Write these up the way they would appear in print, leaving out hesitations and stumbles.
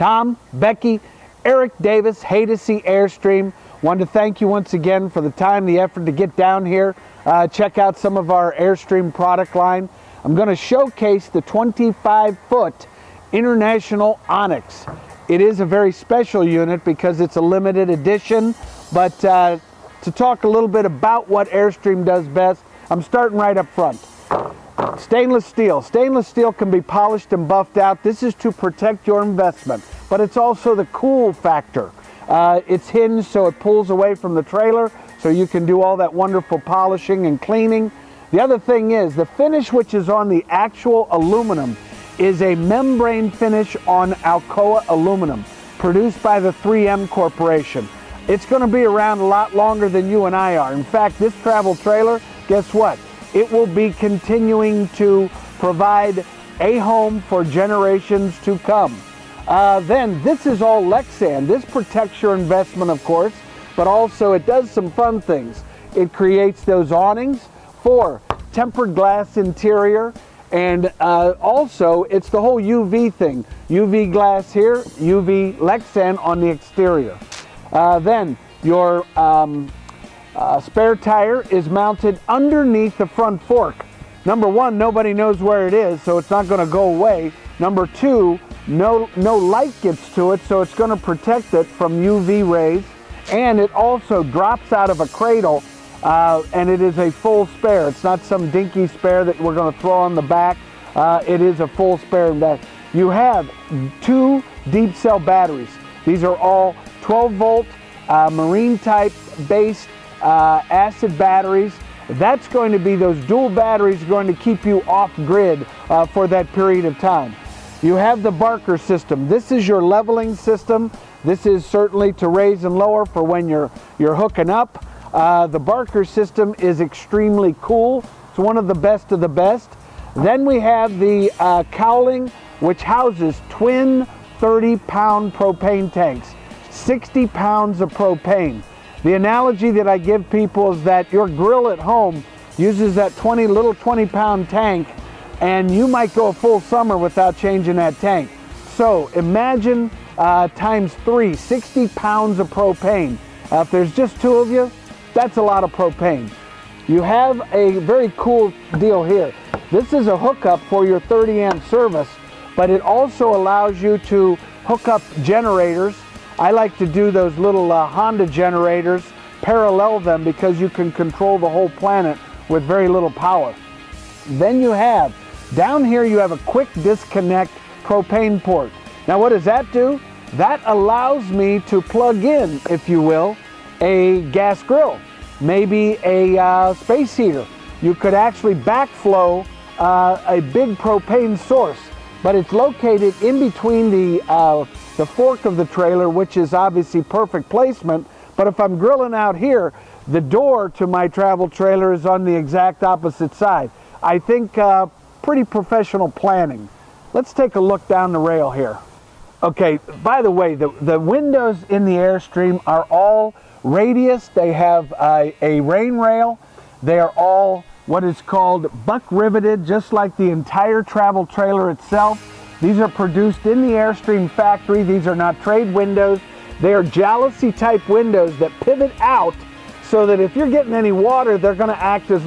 Tom, Becky, Eric Davis, Haydocy Airstream. Wanted to thank you once again for the time, the effort to get down here, check out some of our Airstream product line. I'm going to showcase the 25-foot International Onyx. It is a very special unit because it's a limited edition, but to talk a little bit about what Airstream does best, I'm starting right up front. Stainless steel. Stainless steel can be polished and buffed out. This is to protect your investment, but it's also the cool factor. It's hinged so it pulls away from the trailer, so you can do all that wonderful polishing and cleaning. The other thing is, the finish which is on the actual aluminum is a membrane finish on Alcoa aluminum, produced by the 3M Corporation. It's going to be around a lot longer than you and I are. In fact, this travel trailer, guess what? It will be continuing to provide a home for generations to come. Then this is all Lexan. This protects your investment, of course, but also it does some fun things. It creates those awnings for tempered glass interior, and also it's the whole UV thing. UV glass here, UV Lexan on the exterior. Then your spare tire is mounted underneath the front fork. Number one, nobody knows where it is, so it's not going to go away. Number two, no light gets to it, so it's going to protect it from UV rays. And it also drops out of a cradle, and it is a full spare. It's not some dinky spare that we're going to throw on the back. It is a full spare. That you have 2 deep cell batteries. These are all 12-volt marine type based acid batteries. That's going to be those dual batteries going to keep you off grid for that period of time. You have the Barker system. This is your leveling system. This is certainly to raise and lower for when you're hooking up. The Barker system is extremely cool. It's one of the best of the best. Then we have the cowling, which houses twin 30-pound propane tanks, 60 pounds of propane. The analogy that I give people is that your grill at home uses that little 20-pound tank, and you might go a full summer without changing that tank. So imagine times 3, 60 pounds of propane. If there's just 2 of you, that's a lot of propane. You have a very cool deal here. This is a hookup for your 30-amp service, but it also allows you to hook up generators. I like to do those little Honda generators, parallel them, because you can control the whole planet with very little power. Then you have, down here you have a quick disconnect propane port. Now what does that do? That allows me to plug in, if you will, a gas grill, maybe a space heater. You could actually backflow a big propane source, but it's located in between the fork of the trailer, which is obviously perfect placement. But if I'm grilling out here, the door to my travel trailer is on the exact opposite side. I think pretty professional planning. Let's take a look down the rail here. Okay, by the way, the windows in the Airstream are all radius. They have a rain rail. They are all what is called buck riveted, just like the entire travel trailer itself. These are produced in the Airstream factory. These are not trade windows. They are jalousie type windows that pivot out so that if you're getting any water, they're going to act as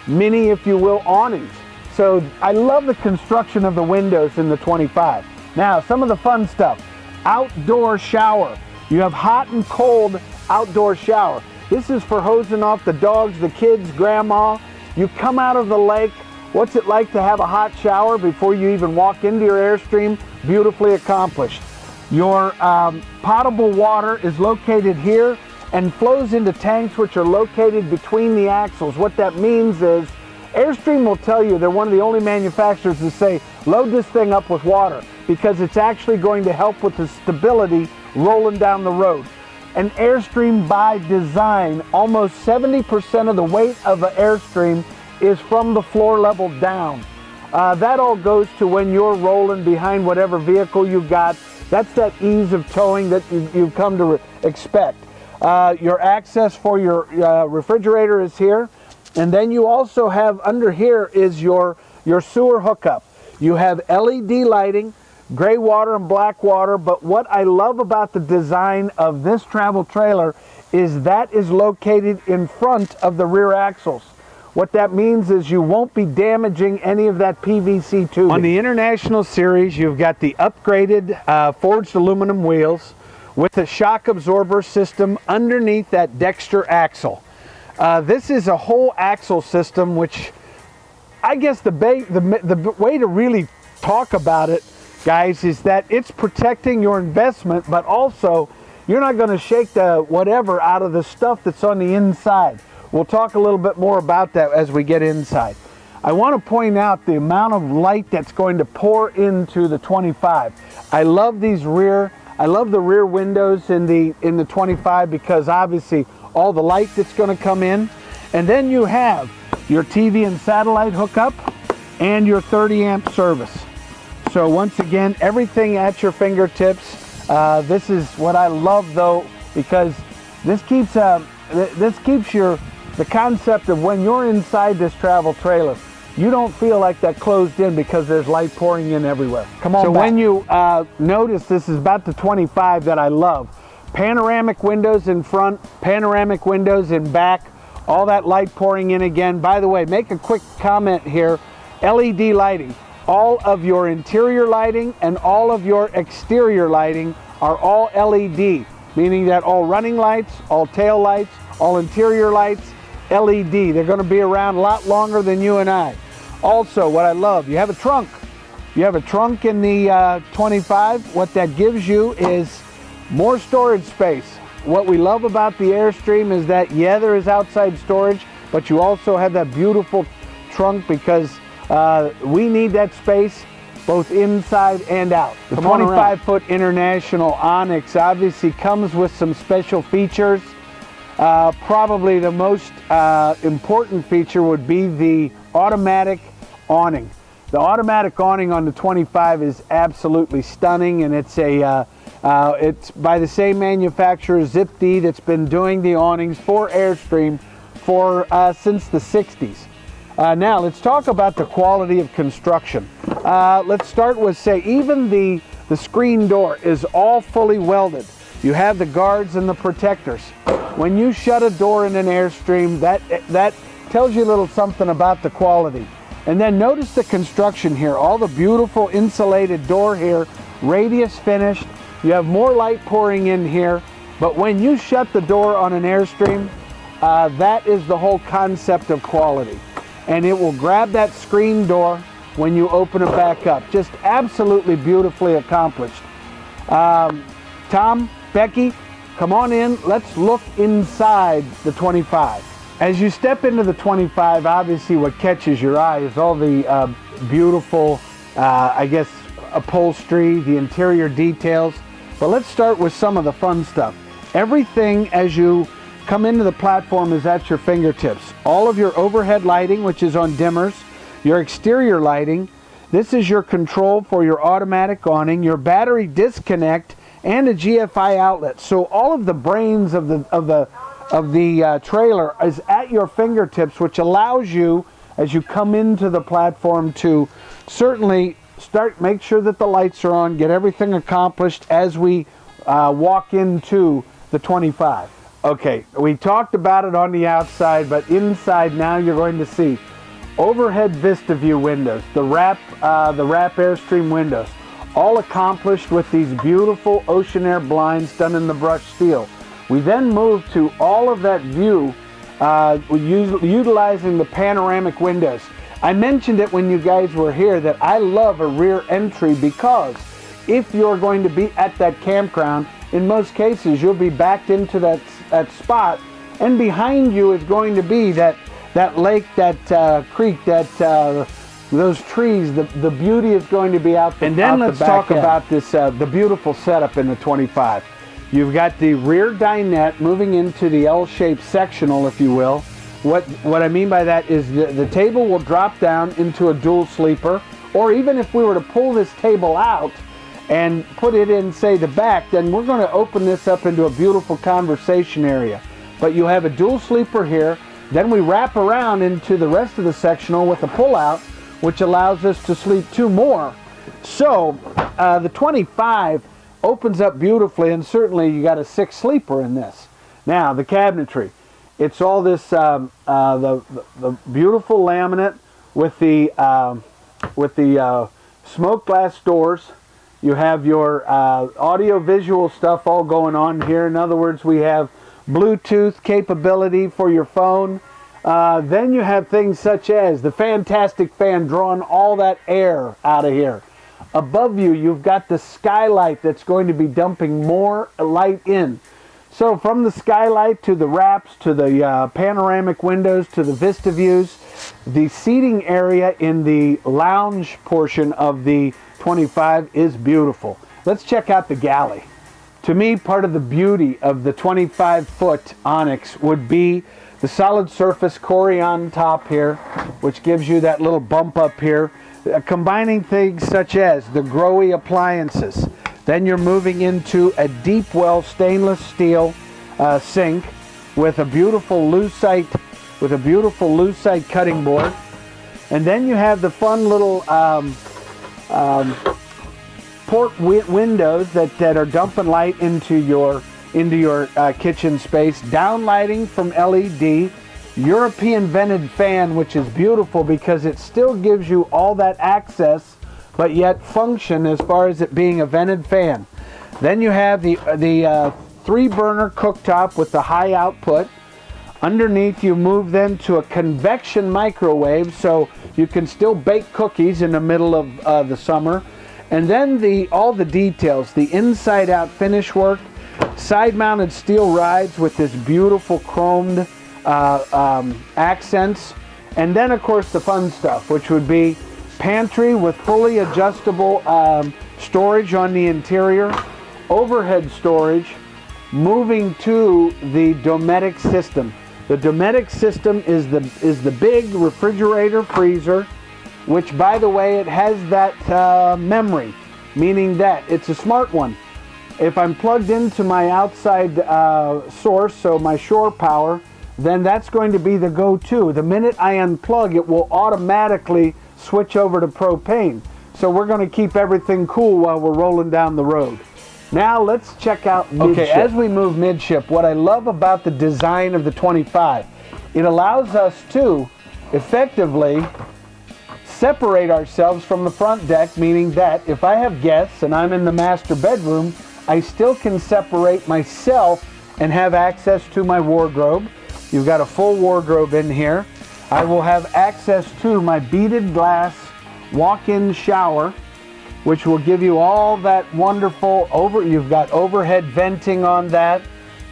mini, if you will, awnings. So I love the construction of the windows in the 25. Now, some of the fun stuff. Outdoor shower. You have hot and cold outdoor shower. This is for hosing off the dogs, the kids, grandma. You come out of the lake. What's it like to have a hot shower before you even walk into your Airstream? Beautifully accomplished. Your potable water is located here and flows into tanks which are located between the axles. What that means is Airstream will tell you they're one of the only manufacturers to say, load this thing up with water, because it's actually going to help with the stability rolling down the road. An Airstream by design, almost 70% of the weight of an Airstream is from the floor level down. That all goes to when you're rolling behind whatever vehicle you've got. That's that ease of towing that you've come to expect. Your access for your refrigerator is here. And then you also have under here is your sewer hookup. You have LED lighting. gray water and black water, but what I love about the design of this travel trailer is that is located in front of the rear axles. What that means is you won't be damaging any of that PVC tubing. On the International Series, you've got the upgraded forged aluminum wheels with a shock absorber system underneath that Dexter axle. This is a whole axle system, which I guess the way to really talk about it, guys, is that it's protecting your investment, but also you're not going to shake the whatever out of the stuff that's on the inside. We'll talk a little bit more about that as we get inside. I want to point out the amount of light that's going to pour into the 25. I love these I love the rear windows in the 25 because obviously all the light that's going to come in. And then you have your TV and satellite hookup and your 30 amp service. So once again, everything at your fingertips. This is what I love though, because this keeps the concept of when you're inside this travel trailer, you don't feel like that closed in because there's light pouring in everywhere. Come on. So back. When you notice, this is about the 25 that I love. Panoramic windows in front, panoramic windows in back, all that light pouring in again. By the way, make a quick comment here. LED lighting. All of your interior lighting and all of your exterior lighting are all LED, meaning that all running lights, all tail lights, all interior lights, LED. They're going to be around a lot longer than you and I. Also, what I love, you have a trunk. You have a trunk in the 25. What that gives you is more storage space. What we love about the Airstream is that, yeah, there is outside storage, but you also have that beautiful trunk because we need that space both inside and out. The 25-foot International Onyx obviously comes with some special features. Probably the most important feature would be the automatic awning. The automatic awning on the 25 is absolutely stunning, and it's it's by the same manufacturer, Zip-D, that's been doing the awnings for Airstream for since the 60s. Now let's talk about the quality of construction. Let's start with, say, even the screen door is all fully welded. You have the guards and the protectors. When you shut a door in an Airstream, that tells you a little something about the quality. And then notice the construction here, all the beautiful insulated door here, radius finished. You have more light pouring in here, but when you shut the door on an Airstream, that is the whole concept of quality. And it will grab that screen door when you open it back up. Just absolutely beautifully accomplished. Tom, Becky, come on in. Let's look inside the 25. As you step into the 25, obviously what catches your eye is all the beautiful, I guess, upholstery, the interior details. But let's start with some of the fun stuff. Everything as you come into the platform is at your fingertips. All of your overhead lighting, which is on dimmers, your exterior lighting. This is your control for your automatic awning, your battery disconnect, and a GFI outlet. So all of the brains of the trailer is at your fingertips, which allows you, as you come into the platform, to certainly make sure that the lights are on, get everything accomplished as we walk into the 25. Okay, we talked about it on the outside, but inside now you're going to see overhead vista view windows, the wrap Airstream windows, all accomplished with these beautiful ocean air blinds done in the brushed steel. We then move to all of that view utilizing the panoramic windows. I mentioned it when you guys were here that I love a rear entry because if you're going to be at that campground, in most cases you'll be backed into that spot, and behind you is going to be that lake, that creek, those trees. The beauty is going to be out there. And then let's talk about this the beautiful setup in the 25. You've got the rear dinette moving into the L-shaped sectional, if you will. What I mean by that is the table will drop down into a dual sleeper, or even if we were to pull this table out and put it in, say, the back, then we're going to open this up into a beautiful conversation area. But you have a dual sleeper here. Then we wrap around into the rest of the sectional with a pull-out, which allows us to sleep two more So the 25 opens up beautifully, and certainly you got a 6 sleeper in this. Now the cabinetry, it's all this the beautiful laminate with the smoke glass doors. You have your audio visual stuff all going on here. In other words, we have Bluetooth capability for your phone. Then you have things such as the fantastic fan drawing all that air out of here. Above you, you've got the skylight that's going to be dumping more light in. So from the skylight to the wraps to the panoramic windows to the vista views, the seating area in the lounge portion of the 25 is beautiful. Let's check out the galley. To me, part of the beauty of the 25-foot Onyx would be the solid surface Corian top here, which gives you that little bump up here. Combining things such as the Growy appliances. Then you're moving into a deep well stainless steel sink with a beautiful lucite cutting board. And then you have the fun little port windows that are dumping light into your kitchen space. Downlighting from LED. European vented fan, which is beautiful because it still gives you all that access but yet function as far as it being a vented fan. Then you have the 3-burner cooktop with the high output. Underneath you move then to a convection microwave, so you can still bake cookies in the middle of the summer. And then all the details, the inside out finish work, side mounted steel rides with this beautiful chromed accents, and then of course the fun stuff, which would be pantry with fully adjustable storage on the interior, overhead storage, moving to the Dometic system. The Dometic system is the big refrigerator freezer, which by the way it has that memory, meaning that it's a smart one. If I'm plugged into my outside source, so my shore power, then that's going to be the go-to. The minute I unplug, it will automatically switch over to propane. So we're going to keep everything cool while we're rolling down the road. Now let's check out midship. Okay, as we move midship, what I love about the design of the 25, it allows us to effectively separate ourselves from the front deck, meaning that if I have guests and I'm in the master bedroom, I still can separate myself and have access to my wardrobe. You've got a full wardrobe in here. I will have access to my beaded glass walk-in shower, which will give you all that wonderful you've got overhead venting on that.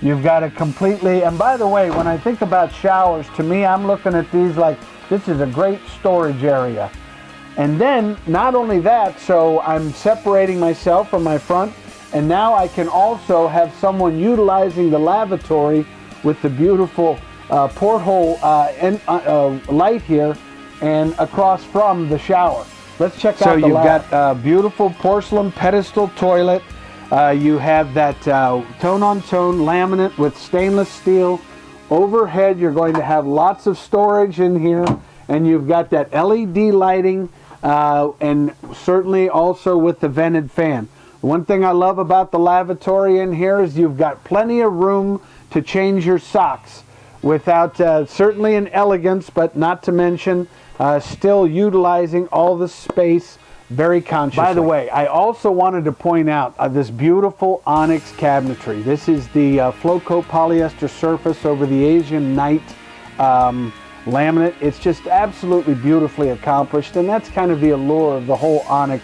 You've got a completely, and by the way, when I think about showers, to me, I'm looking at these like, this is a great storage area. And then, not only that, so I'm separating myself from my front, and now I can also have someone utilizing the lavatory with the beautiful porthole light here and across from the shower. Let's check out the lab. So you've got a beautiful porcelain pedestal toilet. You have that tone-on-tone laminate with stainless steel. Overhead, you're going to have lots of storage in here, and you've got that LED lighting, and certainly also with the vented fan. One thing I love about the lavatory in here is you've got plenty of room to change your socks without certainly an elegance, but not to mention still utilizing all the space very consciously. By the way, I also wanted to point out this beautiful Onyx cabinetry. This is the Flowcoat polyester surface over the Asian Night laminate. It's just absolutely beautifully accomplished, and that's kind of the allure of the whole Onyx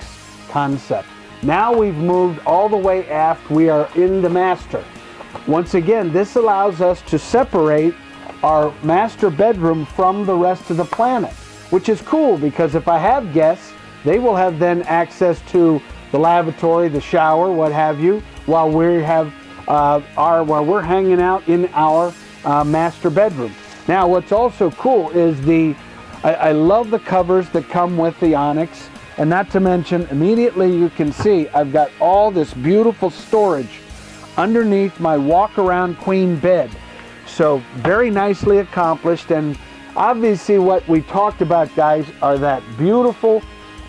concept. Now we've moved all the way aft. We are in the master. Once again, this allows us to separate our master bedroom from the rest of the planet, which is cool because if I have guests, they will have then access to the lavatory, the shower, what have you, while we have while we're hanging out in our master bedroom. Now, what's also cool is I love the covers that come with the Onyx, and not to mention, immediately you can see I've got all this beautiful storage underneath my walk-around queen bed. So very nicely accomplished, and obviously what we talked about, guys, are that beautiful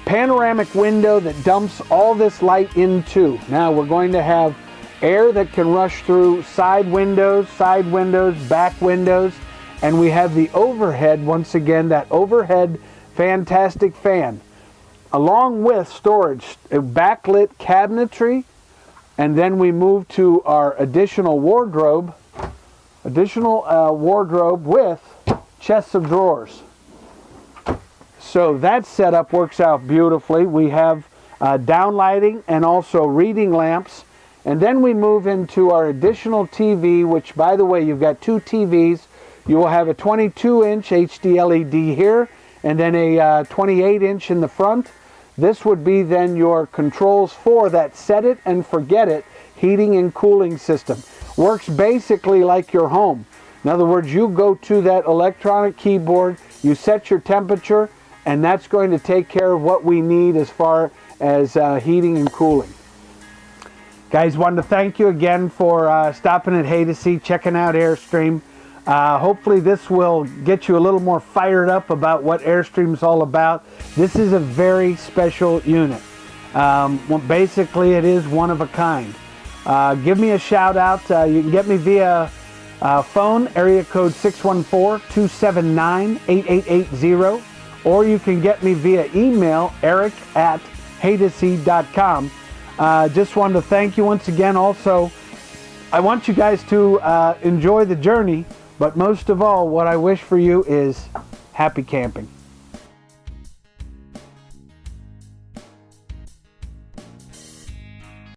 panoramic window that dumps all this light into. Now we're going to have air that can rush through side windows, back windows, and we have the overhead, once again, that overhead fantastic fan, along with storage, a backlit cabinetry, and then we move to our additional wardrobe with chests of drawers. So that setup works out beautifully. We have downlighting and also reading lamps. And then we move into our additional TV, which, by the way, you've got two TVs. You will have a 22-inch HD LED here, and then a 28-inch in the front. This would be then your controls for that set it and forget it heating and cooling system. Works basically like your home. In other words, you go to that electronic keyboard, you set your temperature, and that's going to take care of what we need as far as heating and cooling. Guys, wanted to thank you again for stopping at Haydocy, checking out Airstream. Hopefully this will get you a little more fired up about what Airstream's all about. This is a very special unit. Well, basically, it is one of a kind. Give me a shout out. You can get me via phone, area code 614-279-8880, or you can get me via email, eric@haydocy.com. Just wanted to thank you once again. Also, I want you guys to enjoy the journey, but most of all, what I wish for you is happy camping.